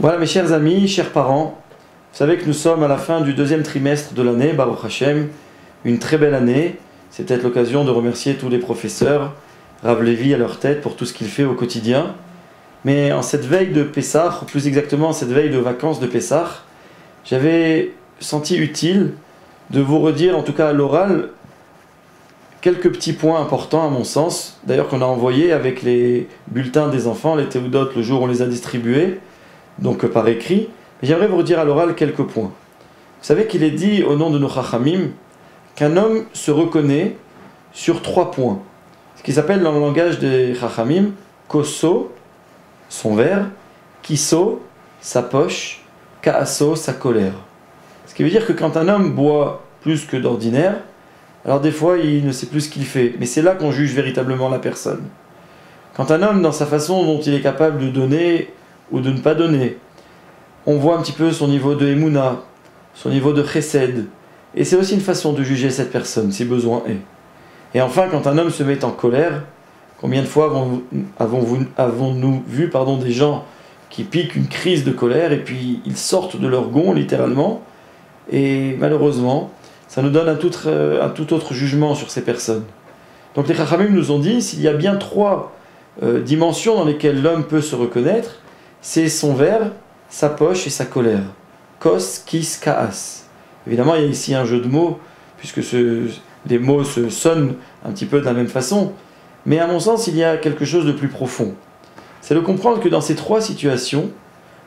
Voilà mes chers amis, chers parents, vous savez que nous sommes à la fin du deuxième trimestre de l'année, Baruch Hashem, une très belle année. C'est peut-être l'occasion de remercier tous les professeurs, Rav Levi à leur tête pour tout ce qu'il fait au quotidien. Mais en cette veille de Pessah, ou plus exactement en cette veille de vacances de Pessah, j'avais senti utile de vous redire, en tout cas à l'oral, quelques petits points importants à mon sens, d'ailleurs qu'on a envoyés avec les bulletins des enfants, les théoudotes, le jour où on les a distribués, donc par écrit. Mais j'aimerais vous redire à l'oral quelques points. Vous savez qu'il est dit au nom de nos Chachamim qu'un homme se reconnaît sur 3 points. Ce qui s'appelle dans le langage des Chachamim, koso, son verre, kiso, sa poche, kaaso, sa colère. Ce qui veut dire que quand un homme boit plus que d'ordinaire, alors des fois il ne sait plus ce qu'il fait, mais c'est là qu'on juge véritablement la personne. Quand un homme, dans sa façon dont il est capable de donner ou de ne pas donner, on voit un petit peu son niveau de Emouna, son niveau de Chesed, et c'est aussi une façon de juger cette personne, si besoin est. Et enfin, quand un homme se met en colère, combien de fois avons-nous vu des gens qui piquent une crise de colère et puis ils sortent de leur gond littéralement, et malheureusement, ça nous donne un tout autre jugement sur ces personnes. Donc les Chachamim nous ont dit, s'il y a bien 3 dimensions dans lesquelles l'homme peut se reconnaître, c'est son verre, sa poche et sa colère. Kos, kis, kaas. Évidemment, il y a ici un jeu de mots, puisque les mots se sonnent un petit peu de la même façon. Mais à mon sens, il y a quelque chose de plus profond. C'est de comprendre que dans ces 3 situations,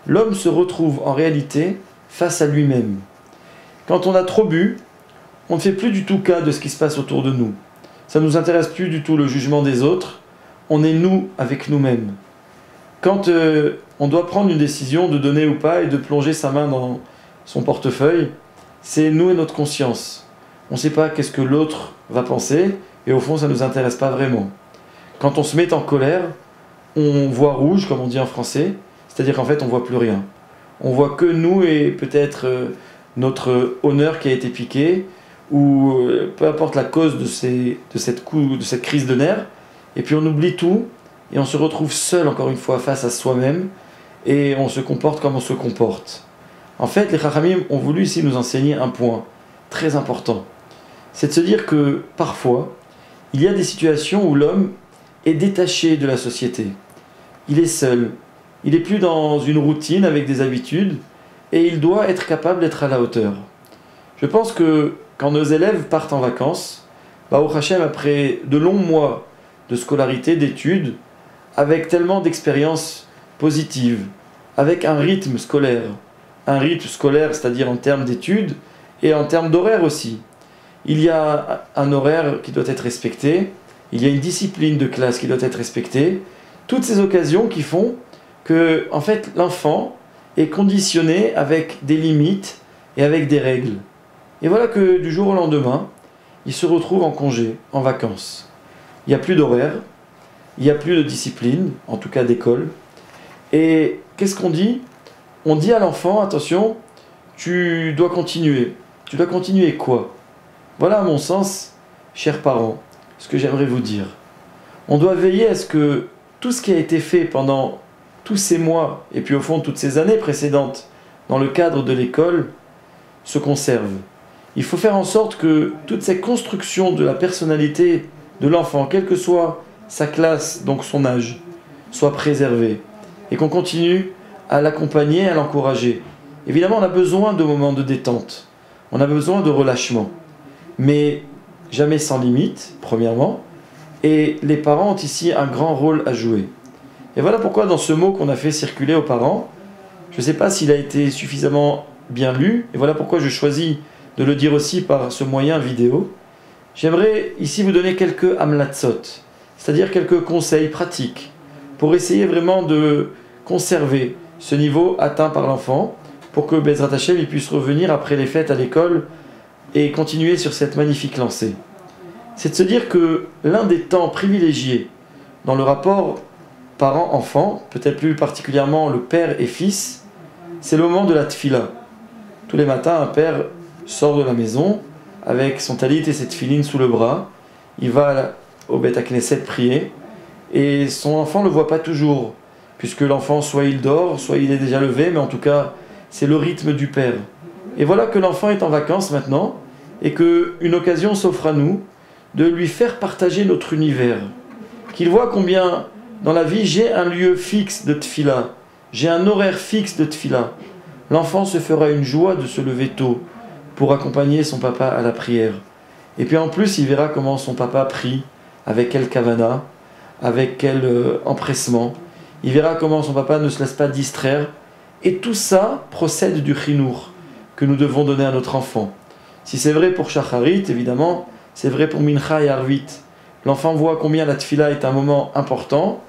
l'homme se retrouve en réalité face à lui-même. Quand on a trop bu, on ne fait plus du tout cas de ce qui se passe autour de nous. Ça ne nous intéresse plus du tout le jugement des autres. On est nous avec nous-mêmes. Quand on doit prendre une décision de donner ou pas et de plonger sa main dans son portefeuille, c'est nous et notre conscience. On ne sait pas qu'est-ce que l'autre va penser et au fond ça ne nous intéresse pas vraiment. Quand on se met en colère, on voit rouge comme on dit en français, c'est-à-dire qu'en fait on ne voit plus rien. On voit que nous et peut-être notre honneur qui a été piqué ou peu importe la cause de cette crise de nerfs, et puis on oublie tout et on se retrouve seul encore une fois face à soi-même et on se comporte comme on se comporte. En fait, les Chachamim ont voulu ici nous enseigner un point très important. C'est de se dire que parfois, il y a des situations où l'homme est détaché de la société. Il est seul. Il n'est plus dans une routine avec des habitudes et il doit être capable d'être à la hauteur. Je pense que quand nos élèves partent en vacances, Baruch Hashem, après de longs mois de scolarité, d'études, avec tellement d'expériences positives, avec un rythme scolaire, c'est-à-dire en termes d'études et en termes d'horaire aussi. Il y a un horaire qui doit être respecté, il y a une discipline de classe qui doit être respectée, toutes ces occasions qui font que, en fait, l'enfant est conditionné avec des limites et avec des règles. Et voilà que du jour au lendemain, il se retrouve en congé, en vacances. Il n'y a plus d'horaire, il n'y a plus de discipline, en tout cas d'école. Et qu'est-ce qu'on dit ? On dit à l'enfant, attention, tu dois continuer. Tu dois continuer quoi ? Voilà à mon sens, chers parents, ce que j'aimerais vous dire. On doit veiller à ce que tout ce qui a été fait pendant tous ces mois, et puis au fond toutes ces années précédentes, dans le cadre de l'école, se conserve. Il faut faire en sorte que toutes ces constructions de la personnalité de l'enfant, quelle que soit sa classe, donc son âge, soient préservées. Et qu'on continue à l'accompagner, à l'encourager. Évidemment, on a besoin de moments de détente. On a besoin de relâchement. Mais jamais sans limite, premièrement. Et les parents ont ici un grand rôle à jouer. Et voilà pourquoi dans ce mot qu'on a fait circuler aux parents, je ne sais pas s'il a été suffisamment bien lu, et voilà pourquoi je choisis de le dire aussi par ce moyen vidéo. J'aimerais ici vous donner quelques hamlatzot, c'est-à-dire quelques conseils pratiques, pour essayer vraiment de conserver ce niveau atteint par l'enfant, pour que Bezrat Hashem il puisse revenir après les fêtes à l'école et continuer sur cette magnifique lancée. C'est de se dire que l'un des temps privilégiés dans le rapport parent-enfant, peut-être plus particulièrement le père et fils, c'est le moment de la tfila. Tous les matins, un père sort de la maison avec son talit et cette tfiline sous le bras, il va au Beth Knesset prier, et son enfant ne le voit pas toujours. puisque l'enfant, soit il dort, soit il est déjà levé, mais en tout cas, c'est le rythme du père. Et voilà que l'enfant est en vacances maintenant, et qu'une occasion s'offre à nous de lui faire partager notre univers. Qu'il voit combien, dans la vie, j'ai un lieu fixe de tfila, j'ai un horaire fixe de tfila. L'enfant se fera une joie de se lever tôt pour accompagner son papa à la prière. Et puis en plus, il verra comment son papa prie, avec quel kavana, avec quel empressement. Il verra comment son papa ne se laisse pas distraire. Et tout ça procède du chinour que nous devons donner à notre enfant. Si c'est vrai pour Shacharit, évidemment, c'est vrai pour Mincha et Arvit. L'enfant voit combien la tfila est un moment important,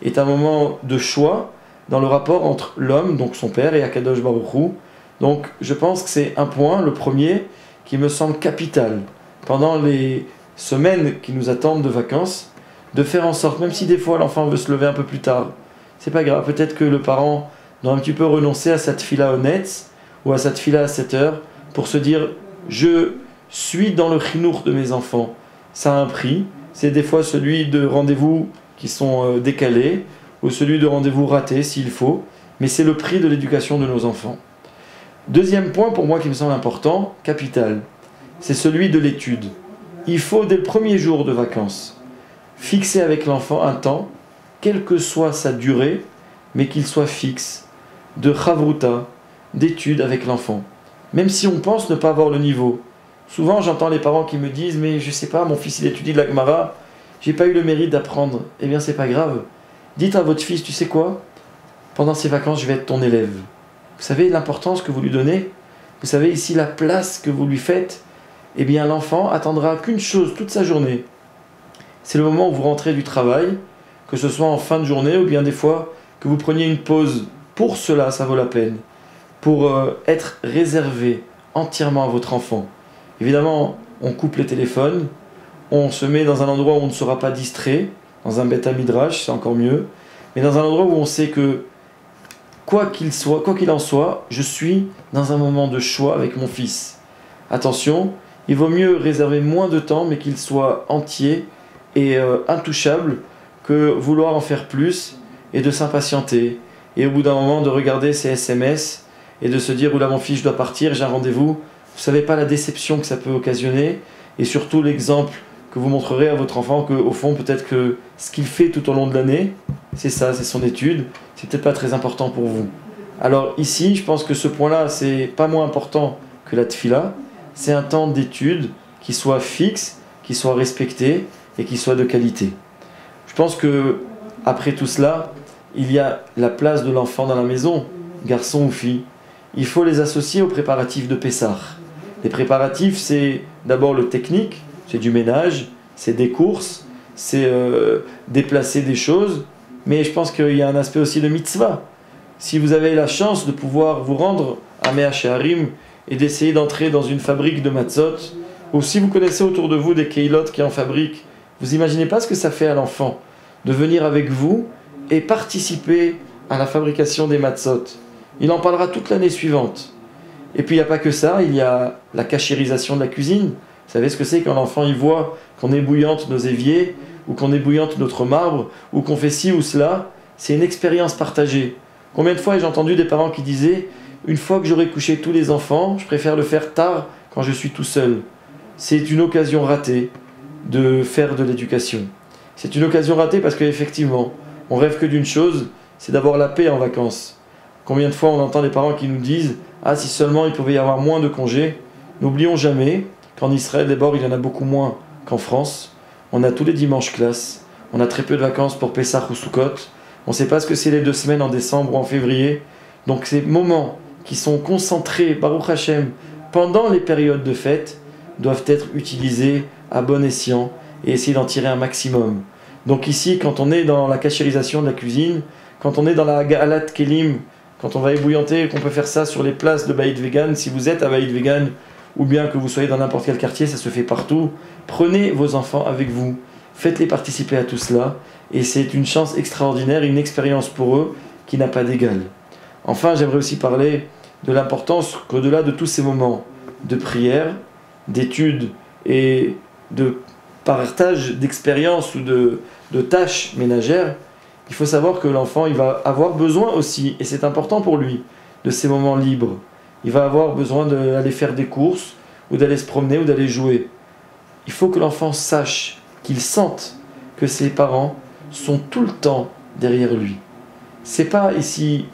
est un moment de choix dans le rapport entre l'homme, donc son père, et Akadosh Baruch Hu. Donc je pense que c'est un point, le premier, qui me semble capital, pendant les semaines qui nous attendent de vacances, de faire en sorte, même si des fois l'enfant veut se lever un peu plus tard, c'est pas grave, peut-être que le parent doit un petit peu renoncer à sa tfila honnête, ou à sa tfila à 7 heures, pour se dire, je suis dans le chinour de mes enfants. Ça a un prix, c'est des fois celui de rendez-vous qui sont décalés, ou celui de rendez-vous raté s'il faut, mais c'est le prix de l'éducation de nos enfants. Deuxième point pour moi qui me semble important, capital, c'est celui de l'étude. Il faut dès le premier jour de vacances fixer avec l'enfant un temps, quelle que soit sa durée, mais qu'il soit fixe, de chavruta, d'étude avec l'enfant. Même si on pense ne pas avoir le niveau. Souvent j'entends les parents qui me disent « mais je sais pas, mon fils il étudie de la Gemara, j'ai pas eu le mérite d'apprendre. » Eh bien c'est pas grave. Dites à votre fils, tu sais quoi? Pendant ces vacances, je vais être ton élève. Vous savez l'importance que vous lui donnez? Vous savez ici la place que vous lui faites? Eh bien l'enfant attendra qu'une chose toute sa journée. C'est le moment où vous rentrez du travail, que ce soit en fin de journée ou bien des fois que vous preniez une pause. Pour cela, ça vaut la peine. Pour être réservé entièrement à votre enfant. Évidemment, on coupe les téléphones, on se met dans un endroit où on ne sera pas distrait, dans un bêta midrash, c'est encore mieux, mais dans un endroit où on sait que quoi qu'il en soit, je suis dans un moment de choix avec mon fils. Attention, il vaut mieux réserver moins de temps, mais qu'il soit entier et intouchable, que vouloir en faire plus et de s'impatienter. Et au bout d'un moment, de regarder ses SMS et de se dire « Oula, mon fils, je dois partir, j'ai un rendez-vous ». Vous ne savez pas la déception que ça peut occasionner, et surtout l'exemple que vous montrerez à votre enfant qu'au fond, peut-être que ce qu'il fait tout au long de l'année, c'est ça, c'est son étude, c'est peut-être pas très important pour vous. Alors ici, je pense que ce point-là, c'est pas moins important que la tfila, c'est un temps d'étude qui soit fixe, qui soit respecté et qui soit de qualité. Je pense que après tout cela, il y a la place de l'enfant dans la maison, garçon ou fille. Il faut les associer aux préparatifs de Pessah. Les préparatifs, c'est d'abord le technique, c'est du ménage, c'est des courses, c'est déplacer des choses, mais je pense qu'il y a un aspect aussi de mitzvah. Si vous avez la chance de pouvoir vous rendre à Mea Shearim et d'essayer d'entrer dans une fabrique de matzot, ou si vous connaissez autour de vous des keilot qui en fabriquent, vous imaginez pas ce que ça fait à l'enfant de venir avec vous et participer à la fabrication des matzot. Il en parlera toute l'année suivante. Et puis il n'y a pas que ça, il y a la cachérisation de la cuisine. Vous savez ce que c'est quand l'enfant il voit qu'on ébouillante nos éviers, ou qu'on ébouillante notre marbre, ou qu'on fait ci ou cela. C'est une expérience partagée. Combien de fois j'ai entendu des parents qui disaient « Une fois que j'aurai couché tous les enfants, je préfère le faire tard quand je suis tout seul. » C'est une occasion ratée de faire de l'éducation. C'est une occasion ratée parce qu'effectivement, on rêve que d'une chose, c'est d'avoir la paix en vacances. Combien de fois on entend des parents qui nous disent « Ah, si seulement il pouvait y avoir moins de congés ». N'oublions jamais qu'en Israël, d'abord, il y en a beaucoup moins qu'en France. On a tous les dimanches classe, on a très peu de vacances pour Pessah ou Sukkot, on ne sait pas ce que c'est les 2 semaines en décembre ou en février. Donc ces moments qui sont concentrés, Baruch Hashem, pendant les périodes de fête, doivent être utilisés à bon escient et essayer d'en tirer un maximum. Donc ici, quand on est dans la cachérisation de la cuisine, quand on est dans la Ga'alat Kelim, quand on va ébouillanter, qu'on peut faire ça sur les places de Baït Vegan, si vous êtes à Baït Vegan, ou bien que vous soyez dans n'importe quel quartier, ça se fait partout, prenez vos enfants avec vous, faites-les participer à tout cela, et c'est une chance extraordinaire, une expérience pour eux qui n'a pas d'égal. Enfin, j'aimerais aussi parler de l'importance qu'au-delà de tous ces moments de prière, d'études et de partage d'expériences ou de tâches ménagères, Il faut savoir que l'enfant, il va avoir besoin aussi, et c'est important pour lui, de ces moments libres. Il va avoir besoin d'aller faire des courses, ou d'aller se promener, ou d'aller jouer. Il faut que l'enfant sache, qu'il sente que ses parents sont tout le temps derrière lui. C'est pas ici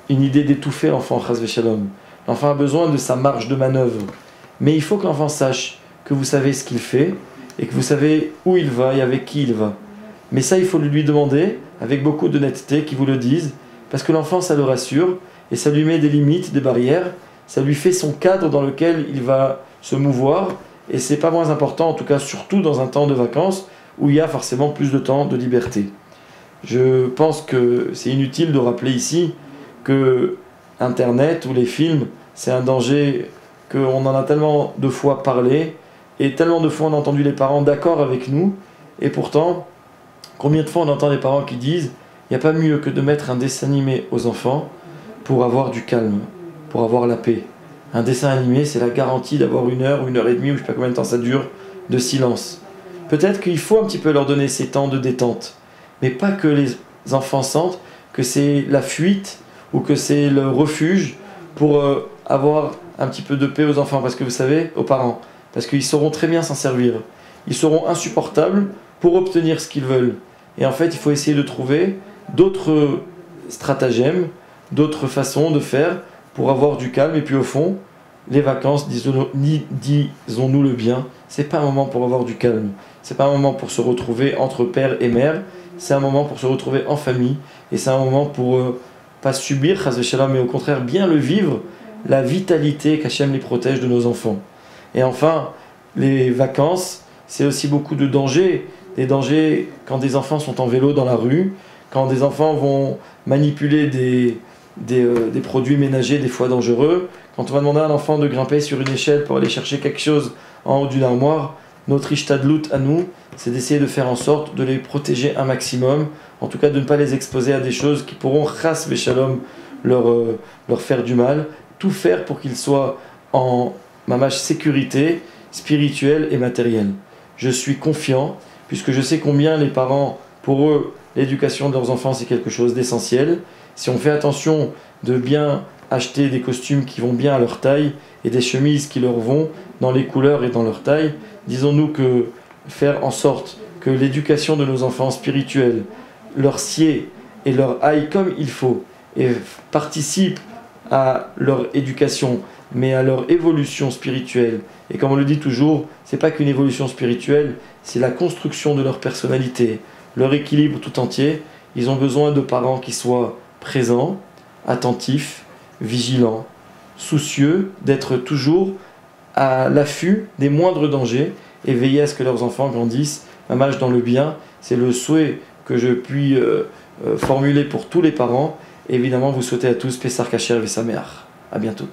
une idée d'étouffer l'enfant, chas v'shalom. L'enfant a besoin de sa marge de manœuvre. Mais il faut que l'enfant sache que vous savez ce qu'il fait, et que vous savez où il va et avec qui il va. Mais ça, il faut lui demander, avec beaucoup d'honnêteté, qu'il vous le dise, parce que l'enfant, ça le rassure, et ça lui met des limites, des barrières, ça lui fait son cadre dans lequel il va se mouvoir, et c'est pas moins important, en tout cas surtout dans un temps de vacances, où il y a forcément plus de temps de liberté. Je pense que c'est inutile de rappeler ici que Internet ou les films, c'est un danger qu'on en a tellement de fois parlé, et tellement de fois on a entendu les parents d'accord avec nous, et pourtant, combien de fois on entend des parents qui disent « il n'y a pas mieux que de mettre un dessin animé aux enfants pour avoir du calme, pour avoir la paix ». Un dessin animé, c'est la garantie d'avoir 1 heure, 1 heure et demie, ou je ne sais pas combien de temps ça dure, de silence. Peut-être qu'il faut un petit peu leur donner ces temps de détente, mais pas que les enfants sentent que c'est la fuite ou que c'est le refuge pour avoir un petit peu de paix aux enfants, parce que vous savez, aux parents, parce qu'ils sauront très bien s'en servir. Ils seront insupportables pour obtenir ce qu'ils veulent. Et en fait, il faut essayer de trouver d'autres stratagèmes, d'autres façons de faire pour avoir du calme. Et puis au fond, les vacances, disons-nous le bien, c'est pas un moment pour avoir du calme. C'est pas un moment pour se retrouver entre père et mère. C'est un moment pour se retrouver en famille. Et c'est un moment pour pas subir, chas v'shalom, mais au contraire bien le vivre, la vitalité qu'Hachem les protège de nos enfants. Et enfin, les vacances, c'est aussi beaucoup de dangers. Des dangers quand des enfants sont en vélo dans la rue, quand des enfants vont manipuler des produits ménagers des fois dangereux, quand on va demander à un enfant de grimper sur une échelle pour aller chercher quelque chose en haut d'une armoire. Notre ishtadlout à nous, c'est d'essayer de faire en sorte de les protéger un maximum, en tout cas de ne pas les exposer à des choses qui pourront, chas v'shalom, leur faire du mal. Tout faire pour qu'ils soient en mamash sécurité spirituelle et matérielle. Je suis confiant, puisque je sais combien les parents, pour eux, l'éducation de leurs enfants, c'est quelque chose d'essentiel. Si on fait attention de bien acheter des costumes qui vont bien à leur taille et des chemises qui leur vont dans les couleurs et dans leur taille, disons-nous que faire en sorte que l'éducation de nos enfants spirituels leur sied et leur aille comme il faut et participe à leur éducation, mais à leur évolution spirituelle. Et comme on le dit toujours, c'est pas qu'une évolution spirituelle, c'est la construction de leur personnalité, leur équilibre tout entier. Ils ont besoin de parents qui soient présents, attentifs, vigilants, soucieux d'être toujours à l'affût des moindres dangers et veiller à ce que leurs enfants grandissent mamash dans le bien. C'est le souhait que je puis formuler pour tous les parents. Et évidemment, vous souhaitez à tous Pessar Kasher Vesameach. À bientôt.